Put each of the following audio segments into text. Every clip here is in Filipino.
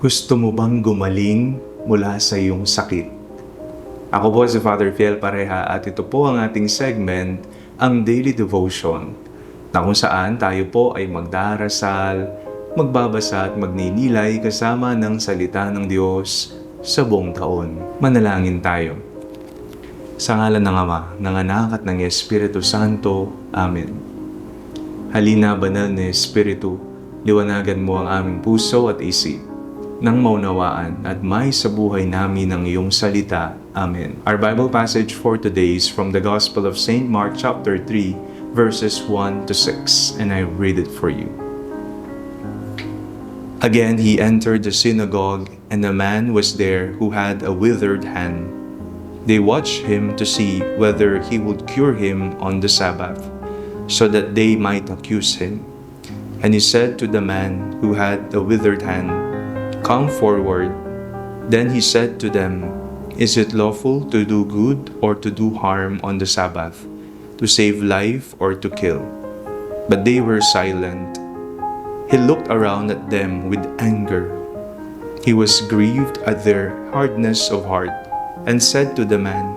Gusto mo bang gumaling mula sa iyong sakit? Ako po si Father Fiel Pareha at ito po ang ating segment, ang Daily Devotion, na kung saan tayo po ay magdarasal, magbabasa at magninilay kasama ng salita ng Diyos sa buong taon. Manalangin tayo. Sa ngalan ng Ama, ng Anak at ng Espiritu Santo. Amen. Halina, banal na Espiritu, liwanagan mo ang aming puso at isip, nang maunawaan at may sa buhay namin ang iyong salita. Amen. Our Bible passage for today is from the Gospel of St. Mark chapter 3, verses 1 to 6, and I read it for you. Again he entered the synagogue, and a man was there who had a withered hand. They watched him to see whether he would cure him on the Sabbath, so that they might accuse him. And he said to the man who had a withered hand, "Come forward." Then he said to them, "Is it lawful to do good or to do harm on the Sabbath, to save life or to kill?" But they were silent. He looked around at them with anger. He was grieved at their hardness of heart and said to the man,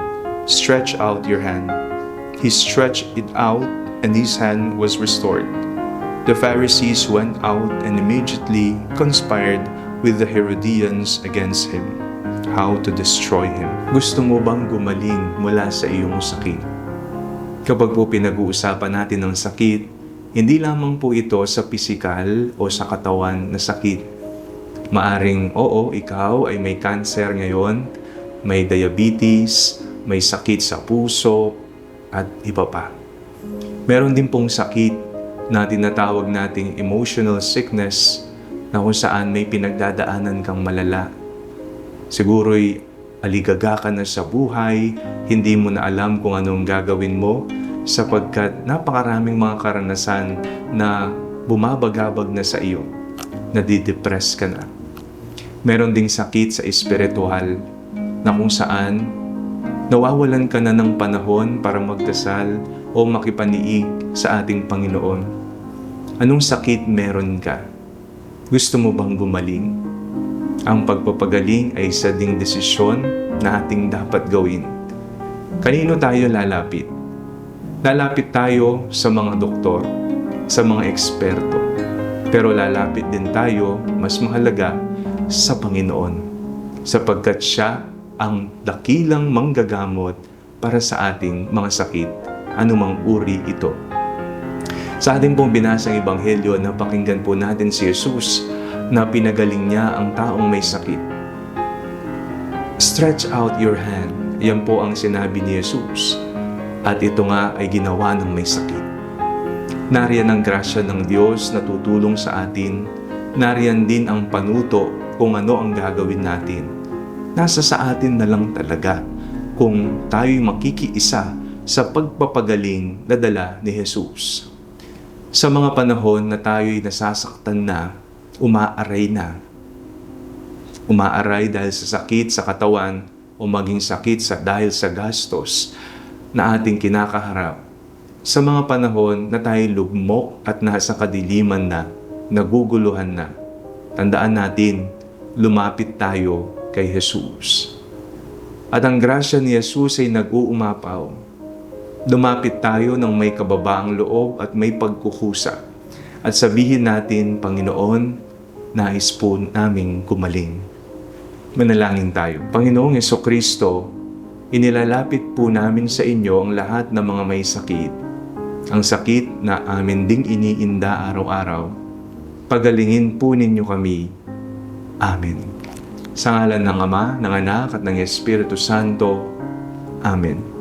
"Stretch out your hand." He stretched it out, and his hand was restored. The Pharisees went out and immediately conspired with the Herodians against him, how to destroy him. Gusto mo bang gumaling mula sa iyong sakit? Kapag po pinag-uusapan natin ng sakit, hindi lamang po ito sa pisikal o sa katawan na sakit. Maaring, oo, ikaw ay may cancer ngayon, may diabetes, may sakit sa puso, at iba pa. Meron din pong sakit na tinatawag nating emotional sickness, na kung saan may pinagdadaanan kang malala. Siguro'y aligaga ka na sa buhay, hindi mo na alam kung anong gagawin mo, sapagkat napakaraming mga karanasan na bumabagabag na sa iyo, nadidepress ka na. Meron ding sakit sa espiritual, na kung saan nawawalan ka na ng panahon para magdasal o makipaniig sa ating Panginoon. Anong sakit meron ka? Gusto mo bang gumaling? Ang pagpapagaling ay isa ding desisyon na ating dapat gawin. Kanino tayo lalapit? Lalapit tayo sa mga doktor, sa mga eksperto. Pero lalapit din tayo, mas mahalaga, sa Panginoon, sapagkat Siya ang dakilang manggagamot para sa ating mga sakit, anumang uri ito. Sa ating pong binasang Ebanghelyo, napakinggan po natin si Jesus na pinagaling niya ang taong may sakit. Stretch out your hand. Yan po ang sinabi ni Jesus. At ito nga ay ginawa ng may sakit. Nariyan ang grasya ng Diyos na tutulong sa atin. Nariyan din ang panuto kung ano ang gagawin natin. Nasa sa atin na lang talaga kung tayo'y makikiisa sa pagpapagaling na dala ni Jesus. Sa mga panahon na tayo'y nasasaktan na, umaaray na. Umaaray dahil sa sakit sa katawan o maging sakit dahil sa gastos na ating kinakaharap. Sa mga panahon na tayo'y lugmok at nasa kadiliman na, naguguluhan na, tandaan natin, lumapit tayo kay Jesus. At ang grasya ni Jesus ay nag-uumapaw. Lumapit tayo ng may kababaang loob at may pagkukusa. At sabihin natin, Panginoon, nais po naming gumaling. Manalangin tayo. Panginoong Jesucristo, inilalapit po namin sa inyo ang lahat ng mga may sakit. Ang sakit na amin ding iniinda araw-araw. Pagalingin po ninyo kami. Amen. Sa ngalan ng Ama, ng Anak at ng Espiritu Santo. Amen.